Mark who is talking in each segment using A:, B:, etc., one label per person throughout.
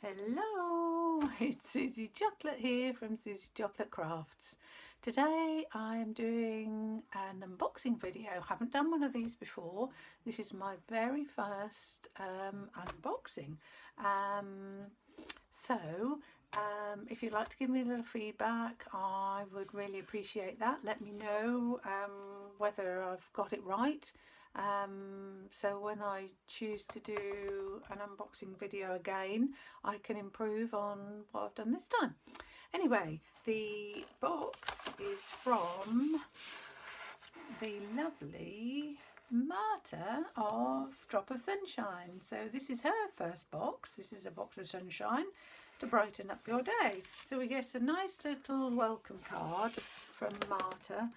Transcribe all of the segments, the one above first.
A: Hello, it's Susie Chocolate here from Susie Chocolate Crafts. Today I'm doing an unboxing video. I haven't done one of these before. This is my very first unboxing. If you'd like to give me a little feedback, I would really appreciate that. Let me know whether I've got it right. So when I choose to do an unboxing video again, I can improve on what I've done this time. Anyway, the box is from the lovely Marta of Drop of Sunshine. So this is her first box. This is a box of sunshine to brighten up your day. So we get a nice little welcome card from Marta,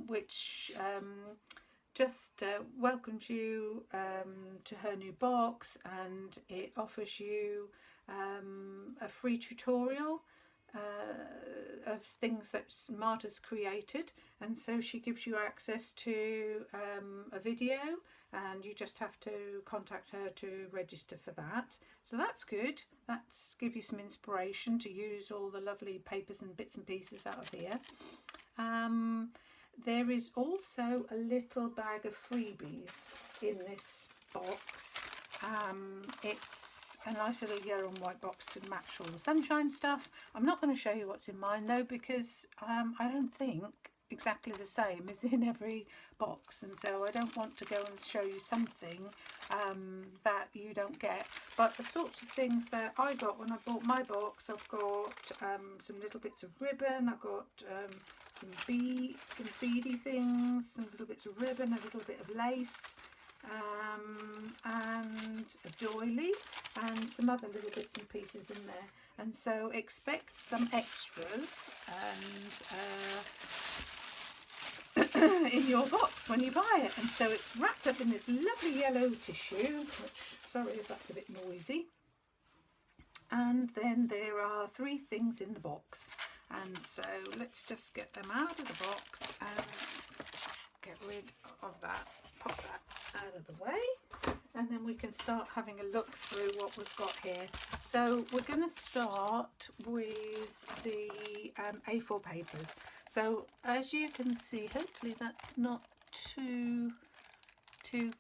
A: which just welcomes you to her new box, and it offers you a free tutorial of things that Marta's created, and so she gives you access to a video, and you just have to contact her to register for that. So that's good. That's give you some inspiration to use all the lovely papers and bits and pieces out of here. There is also a little bag of freebies in this box. It's a nice little yellow and white box to match all the sunshine stuff. I'm not going to show you what's in mine though, because I don't think exactly the same is in every box, and so I don't want to go and show you something that you don't get. But the sorts of things that I got when I bought my box, I've got some little bits of ribbon, I've got some beady things, some little bits of ribbon, a little bit of lace, and a doily, and some other little bits and pieces in there. And so expect some extras and in your box when you buy it. And so it's wrapped up in this lovely yellow tissue, which, sorry if that's a bit noisy. And then there are 3 things in the box, and so let's just get them out of the box and get rid of that, pop that out of the way, and then we can start having a look through what we've got here. So we're going to start with the A4 papers. So as you can see, hopefully that's not too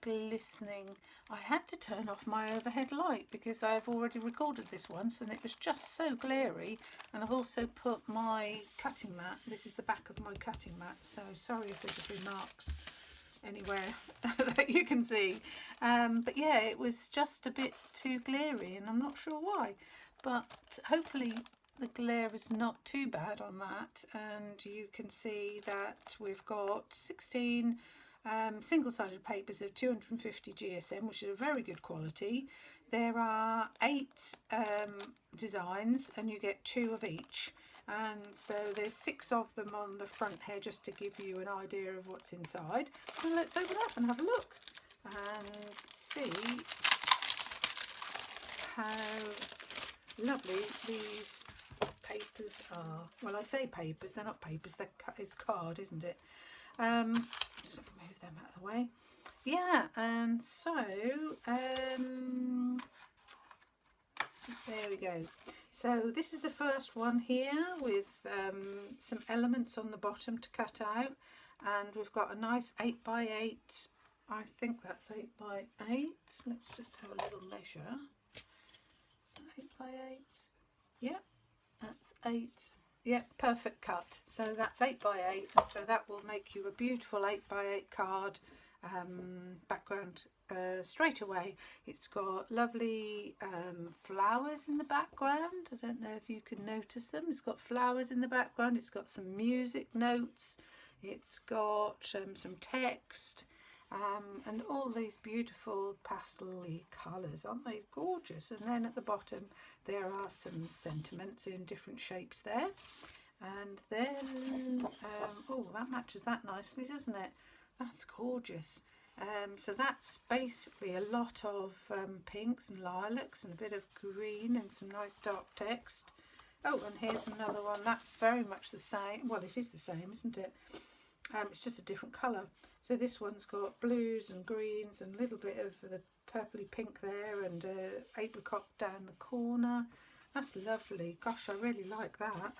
A: glistening. I had to turn off my overhead light because I've already recorded this once and it was just so glary, and I've also put my cutting mat, this is the back of my cutting mat, so sorry if there's a few marks anywhere that you can see, but yeah, it was just a bit too glary and I'm not sure why, but hopefully the glare is not too bad on that. And you can see that we've got 16 single-sided papers of 250 GSM, which is a very good quality. There are 8 designs and you get 2 of each, and so there's 6 of them on the front here just to give you an idea of what's inside. So let's open up and have a look and see how lovely these papers are. Well, I say papers, they're not papers, it's card, isn't it? Just move them out of the way. Yeah, and so there we go. So this is the first one here with some elements on the bottom to cut out, and we've got a nice 8x8. I think that's 8x8. Let's just have a little measure. Is that 8x8? Yeah, that's 8. Yeah, perfect cut. So that's 8x8, and so that will make you a beautiful 8x8 card background straight away. It's got lovely flowers in the background. I don't know if you can notice them. It's got flowers in the background. It's got some music notes. It's got some text. And all these beautiful pastel-y colours, aren't they gorgeous? And then at the bottom there are some sentiments in different shapes there. And then, oh, that matches that nicely, doesn't it? That's gorgeous. So that's basically a lot of pinks and lilacs and a bit of green and some nice dark text. Oh, and here's another one. That's very much the same. Well, it is the same, isn't it? It's just a different colour. So this one's got blues and greens and a little bit of the purpley pink there, and apricot down the corner. That's lovely. Gosh, I really like that.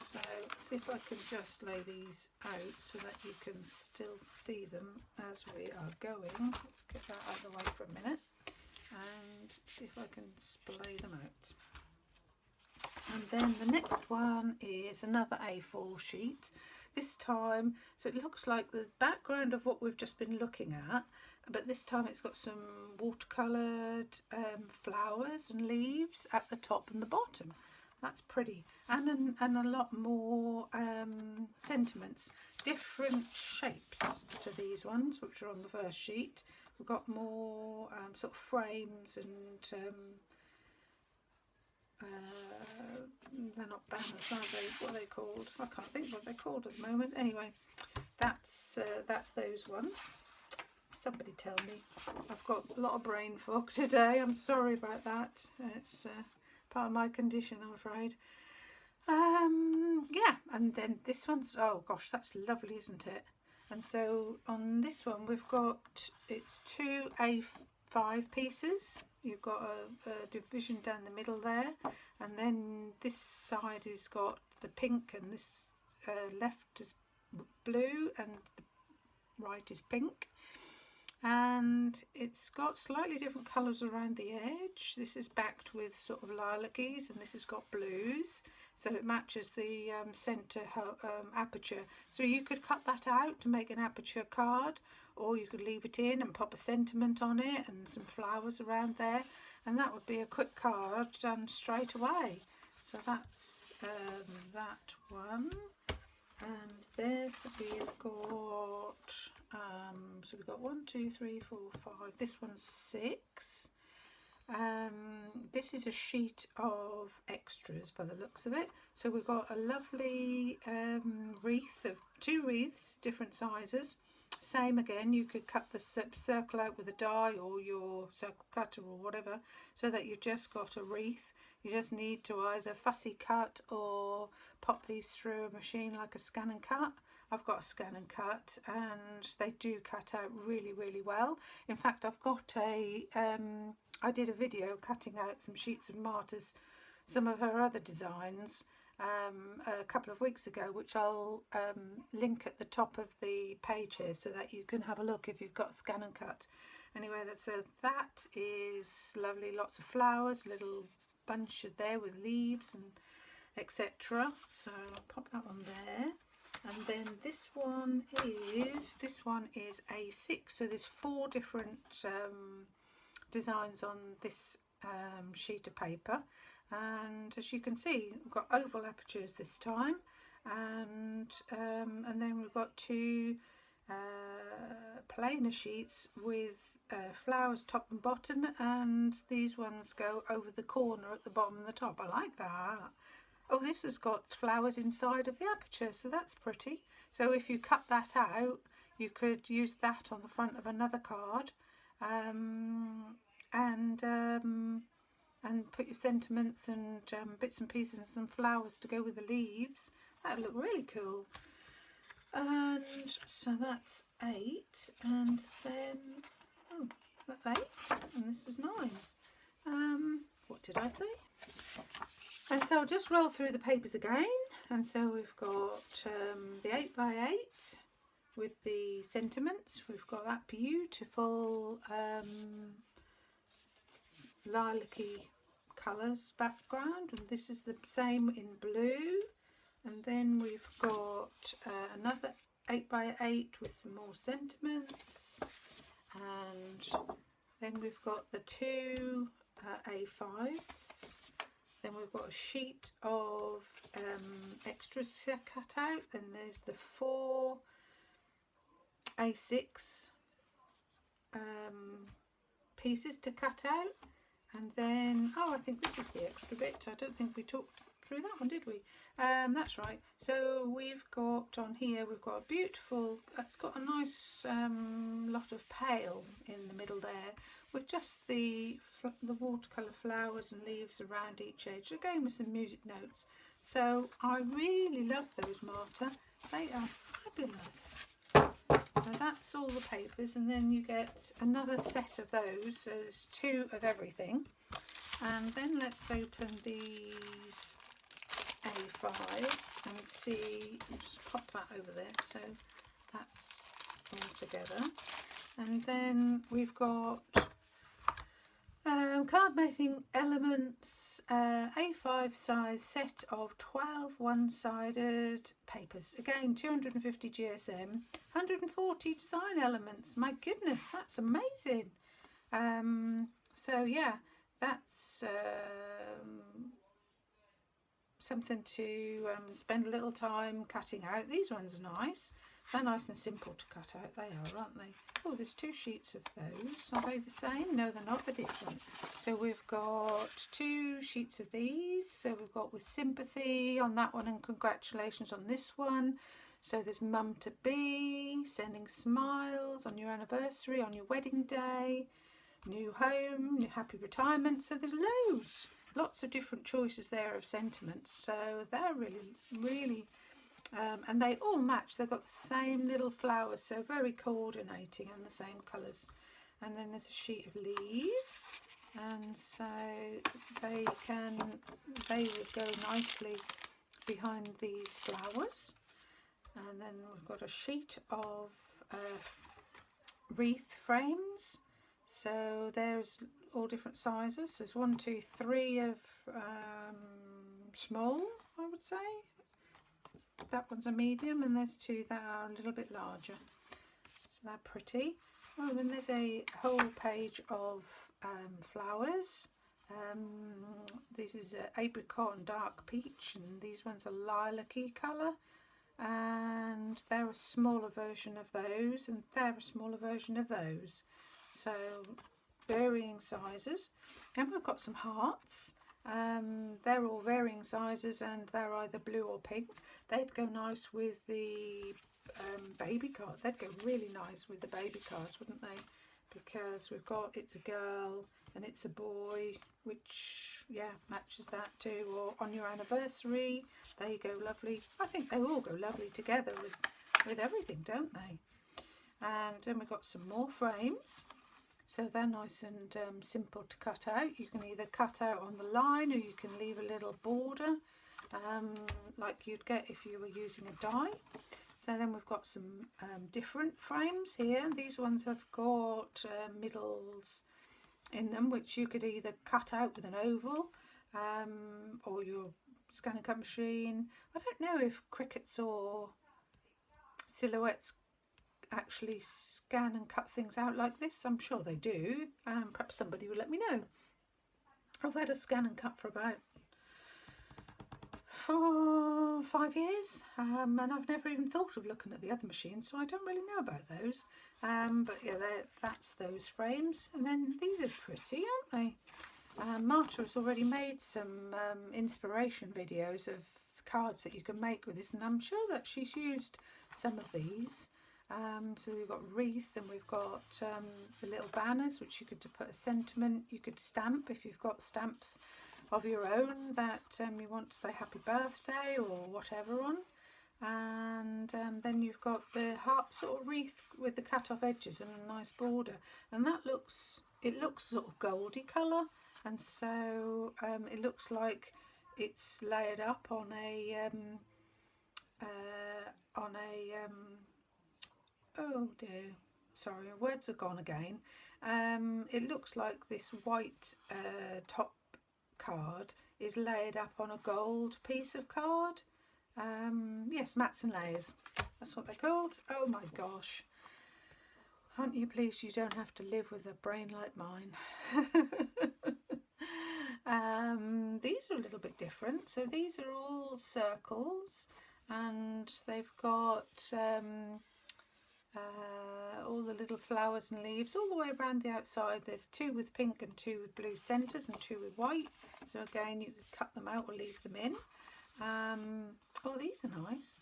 A: So let's see if I can just lay these out so that you can still see them as we are going. Let's get that out of the way for a minute and see if I can splay them out. And then the next one is another A4 sheet. This time, so it looks like the background of what we've just been looking at, but this time it's got some watercoloured flowers and leaves at the top and the bottom. That's pretty, and a lot more sentiments, different shapes to these ones which are on the first sheet. We've got more sort of frames and they're not banners, are they? What are they called? I can't think what they're called at the moment. Anyway, that's those ones. Somebody tell me. I've got a lot of brain fog today. I'm sorry about that. It's part of my condition, I'm afraid. Yeah, and then this one's, oh gosh, that's lovely, isn't it? And so on this one we've got, it's 2 A5 pieces. You've got a division down the middle there, and then this side has got the pink, and this left is blue and the right is pink. And it's got slightly different colours around the edge. This is backed with sort of lilac-ies, and this has got blues, so it matches the centre aperture. So you could cut that out to make an aperture card, or you could leave it in and pop a sentiment on it and some flowers around there, and that would be a quick card done straight away. So that's that one. And then we've got, so we've got 1, 2, 3, 4, 5, this one's 6. This is a sheet of extras by the looks of it. So we've got a lovely wreath of 2 wreaths, different sizes. Same again, you could cut the circle out with a die or your circle cutter or whatever, so that you've just got a wreath. You just need to either fussy cut or pop these through a machine like a scan and cut. I've got a scan and cut, and they do cut out really, really well. In fact, I've got a, I did a video cutting out some sheets of Marta's, some of her other designs a couple of weeks ago, which I'll link at the top of the page here so that you can have a look if you've got a scan and cut. Anyway, that is lovely, lots of flowers, little bunch there with leaves and etc. So I'll pop that one there. And then this one is A6. So there's 4 different designs on this sheet of paper, and as you can see, we've got oval apertures this time, and then we've got 2 plainer sheets with flowers top and bottom, and these ones go over the corner at the bottom and the top. I like that. Oh, this has got flowers inside of the aperture, so that's pretty. So if you cut that out, you could use that on the front of another card, and put your sentiments and bits and pieces and some flowers to go with the leaves. That would look really cool. And so that's 8, and then that's 8, and this is 9. What did I say? And so I'll just roll through the papers again. And so we've got the 8x8 with the sentiments. We've got that beautiful lilac-y colours background, and this is the same in blue. And then we've got another 8x8 with some more sentiments, and then we've got the 2 A5s. Then we've got a sheet of extras to cut out, and there's the 4 A6 pieces to cut out. And then, oh, I think this is the extra bit. I don't think we talked through that one, did we? That's right. So we've got on here, we've got a beautiful, it's got a nice lot of pale in the middle there, with just the watercolour flowers and leaves around each edge, again with some music notes. So I really love those, Marta. They are fabulous. So that's all the papers, and then you get another set of those. So there's 2 of everything. And then let's open these A5s and see. I'll just pop that over there, so that's all together. And then we've got Cardmaking Elements A5 size set of 12 one-sided papers. Again, 250 GSM, 140 design elements. My goodness, that's amazing. So yeah, that's something to spend a little time cutting out. These ones are nice. They're nice and simple to cut out. They are, aren't they? Oh, there's 2 sheets of those. Are they the same? No, they're not. They're different. So we've got 2 sheets of these. So we've got with sympathy on that one and congratulations on this one. So there's mum to be, sending smiles on your anniversary, on your wedding day, new home, your happy retirement. So there's loads, lots of different choices there of sentiments. So they're really and they all match. They've got the same little flowers, so very coordinating and the same colours. And then there's a sheet of leaves, and so they would go nicely behind these flowers. And then we've got a sheet of wreath frames. So there's all different sizes. There's 1, 2, 3 of small, I would say. That one's a medium, and there's 2 that are a little bit larger. So they're pretty. Oh, and then there's a whole page of flowers. This is apricot and dark peach, and these ones are lilac-y colour. And they're a smaller version of those, and they're a smaller version of those. So varying sizes. And we've got some hearts. They're all varying sizes, and they're either blue or pink. They'd go nice with the baby card. They'd go really nice with the baby cards, wouldn't they? Because we've got it's a girl and it's a boy, which yeah matches that too. Or on your anniversary, they go lovely. I think they all go lovely together with everything, don't they? And then we've got some more frames. So they're nice and simple to cut out. You can either cut out on the line, or you can leave a little border like you'd get if you were using a die. So then we've got some different frames here. These ones have got middles in them, which you could either cut out with an oval or your scan and cut machine. I don't know if crickets or silhouettes actually scan and cut things out like this. I'm sure they do. Perhaps somebody will let me know. I've had a scan and cut for about 5 years, and I've never even thought of looking at the other machines, so I don't really know about those. But yeah, that's those frames. And then these are pretty, aren't they? Marta has already made some inspiration videos of cards that you can make with this, and I'm sure that she's used some of these. So we've got wreath, and we've got the little banners which you could put a sentiment. You could stamp if you've got stamps of your own that you want to say happy birthday or whatever on. And then you've got the heart sort of wreath with the cut off edges and a nice border, and that looks sort of goldy colour, and so it looks like it's layered up on a oh dear, sorry, words are gone again. It looks like this white top card is layered up on a gold piece of card. Yes, mats and layers, that's what they're called. Oh my gosh, aren't you pleased you don't have to live with a brain like mine? These are a little bit different. So these are all circles, and they've got all the little flowers and leaves all the way around the outside. There's 2 with pink and 2 with blue centres and 2 with white. So again, you could cut them out or leave them in. Oh, these are nice.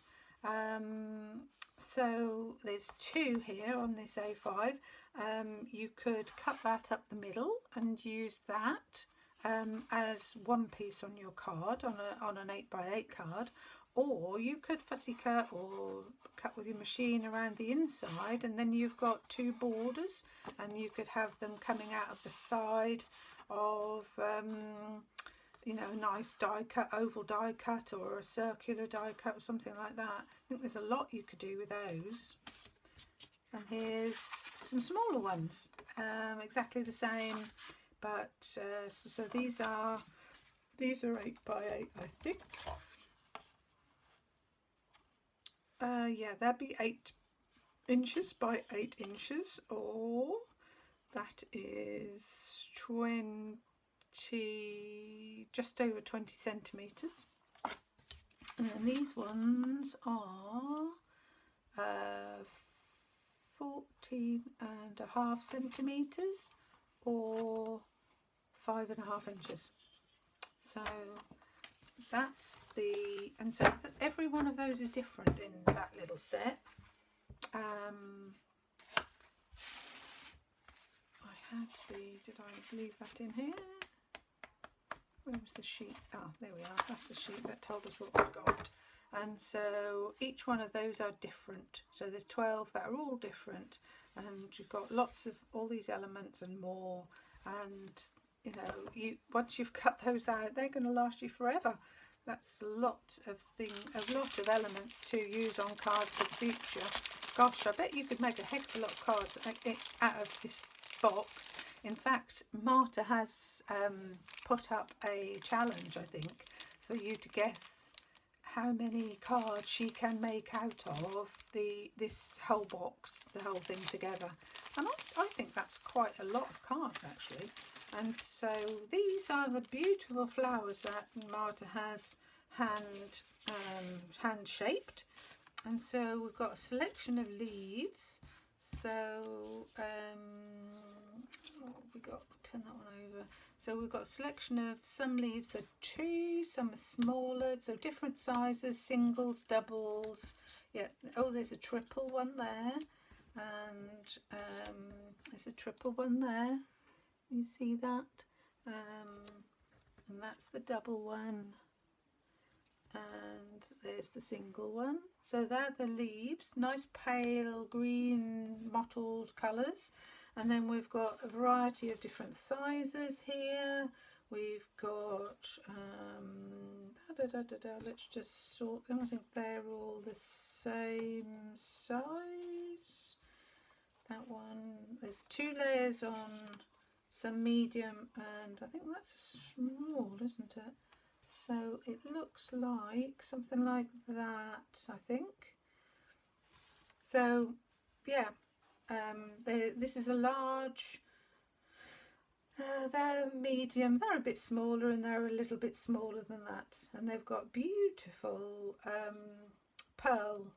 A: So there's 2 here on this A5. You could cut that up the middle and use that as one piece on your card, on an 8x8 card, or you could fussy cut or cut with your machine around the inside, and then you've got two borders, and you could have them coming out of the side of you know, a nice die cut, oval die cut, or a circular die cut, or something like that. I think there's a lot you could do with those. And here's some smaller ones, exactly the same, but so these are 8 by 8, I think. Yeah, that'd be 8 inches by 8 inches, or that is 20, just over 20 centimetres. And then these ones are 14.5 centimetres, or 5.5 inches. So that's and so every one of those is different in that little set. I had did I leave that in here? Where was the sheet? Oh, there we are. That's the sheet that told us what we've got. And so each one of those are different. So there's 12 that are all different, and you've got lots of all these elements and more. And you know, once you've cut those out, they're going to last you forever. That's a lot of elements to use on cards for the future. Gosh, I bet you could make a heck of a lot of cards out of this box. In fact, Marta has put up a challenge, I think, for you to guess how many cards she can make out of this whole box, the whole thing together. And I think that's quite a lot of cards, actually. And so these are the beautiful flowers that Marta has hand shaped. And so we've got a selection of leaves. So we got, turn that one over. So we've got a selection of, some leaves are 2, some are smaller, so different sizes, singles, doubles. Yeah, oh, there's a triple one there, and there's a triple one there. You see that? And that's the double one, and there's the single one. So they're the leaves, nice pale green mottled colours. And then we've got a variety of different sizes here. We've got let's just sort them. I think they're all the same size. That one, there's 2 layers on some medium, and I think that's a small, isn't it? So it looks like something like that, I think. So yeah, this is a large, they're medium, they're a bit smaller, and they're a little bit smaller than that, and they've got beautiful pearl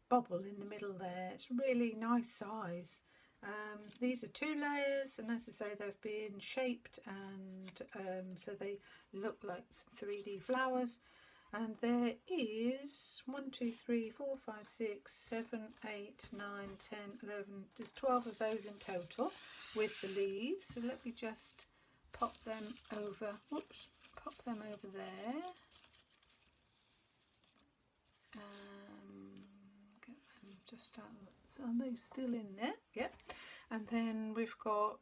A: bobble in the middle there. It's really nice size. These are 2 layers, and as I say, they've been shaped, and so they look like some 3D flowers. And there is 1, 2, 3, 4, 5, 6, 7, 8, 9, 10, 11. There's 12 of those in total with the leaves. So let me just pop them over. Whoops, pop them over there. Get them just out. So are they still in there? Yep. And then we've got,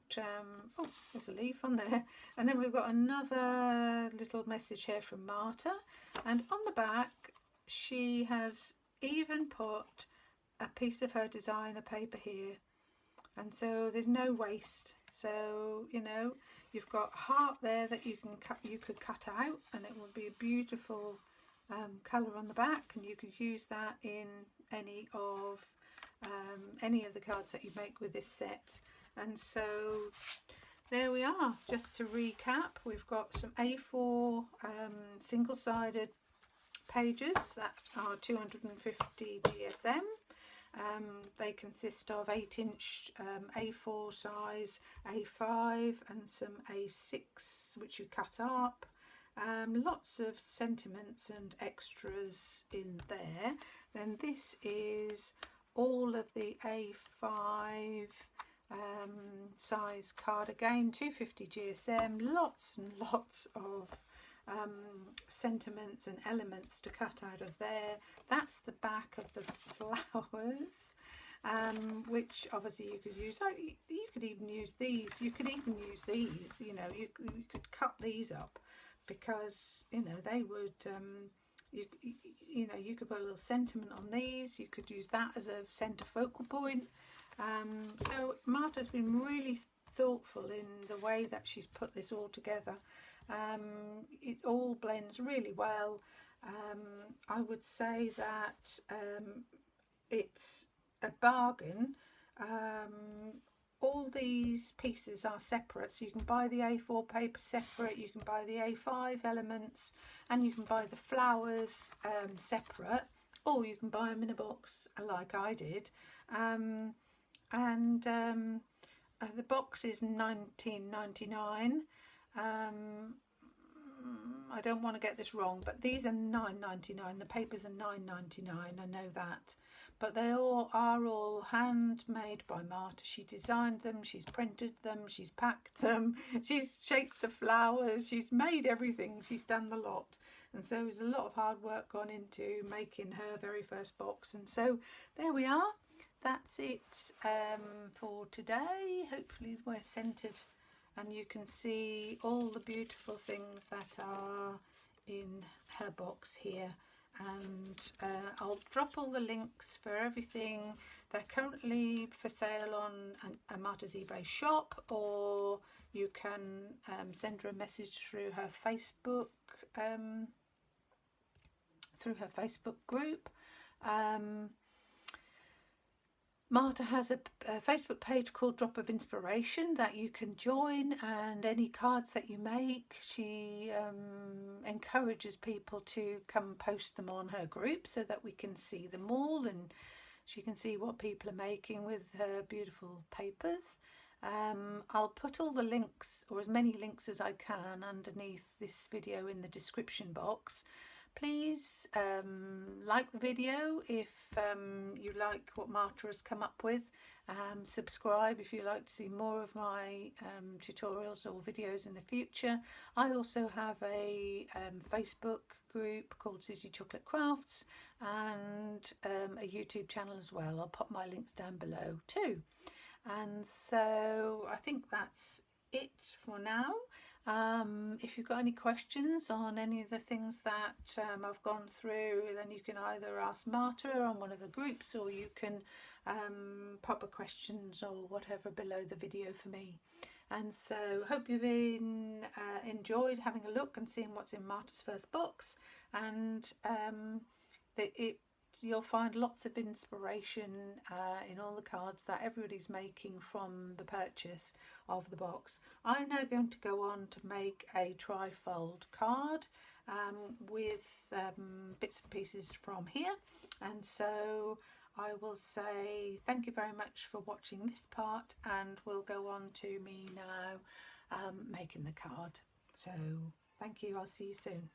A: oh, there's a leaf on there. And then we've got another little message here from Marta. And on the back, she has even put a piece of her designer paper here. And so there's no waste. So, you know, you've got heart there that you could cut out, and it would be a beautiful colour on the back. And you could use that in any of the cards that you make with this set. And so there we are. Just to recap, we've got some A4 single-sided pages that are 250 GSM. They consist of 8-inch A4 size, A5, and some A6 which you cut up. Lots of sentiments and extras in there. Then this is all of the A5 size card, again 250 GSM, lots and lots of sentiments and elements to cut out of there. That's the back of the flowers, which obviously you could use. You could even use these. You could even use these. You know, you could cut these up, because you know they would. You know, you could put a little sentiment on these. You could use that as a centre focal point. So Marta's been really thoughtful in the way that she's put this all together. It all blends really well. I would say that it's a bargain. All these pieces are separate, so you can buy the A4 paper separate, you can buy the A5 elements, and you can buy the flowers separate, or you can buy them in a box like I did. The box is $19.99. I don't want to get this wrong, but these are $9.99. The papers are $9.99. I know that, but they all are all handmade by Marta. She designed them, she's printed them, she's packed them, she's shaped the flowers, she's made everything. She's done the lot, and so there's a lot of hard work gone into making her very first box. And so there we are. That's it for today. Hopefully we're centered and you can see all the beautiful things that are in her box here. And I'll drop all the links for everything. They're currently for sale on Marta's eBay shop, or you can send her a message through her Facebook group. Marta has a Facebook page called Drop of Inspiration that you can join, and any cards that you make, she encourages people to come post them on her group so that we can see them all, and she can see what people are making with her beautiful papers. I'll put all the links, or as many links as I can, underneath this video in the description box. Please like the video if you like what Marta has come up with. Subscribe if you like to see more of my tutorials or videos in the future. I also have a Facebook group called Susie Chocolate Crafts, and a YouTube channel as well. I'll pop my links down below too. And so I think that's it for now. If you've got any questions on any of the things that I've gone through, then you can either ask Marta on one of the groups, or you can pop a questions or whatever below the video for me. And so hope you've enjoyed having a look and seeing what's in Marta's first box, and you'll find lots of inspiration in all the cards that everybody's making from the purchase of the box. I'm now going to go on to make a trifold card with bits and pieces from here. And so I will say thank you very much for watching this part, and we'll go on to me now making the card. So thank you. I'll see you soon.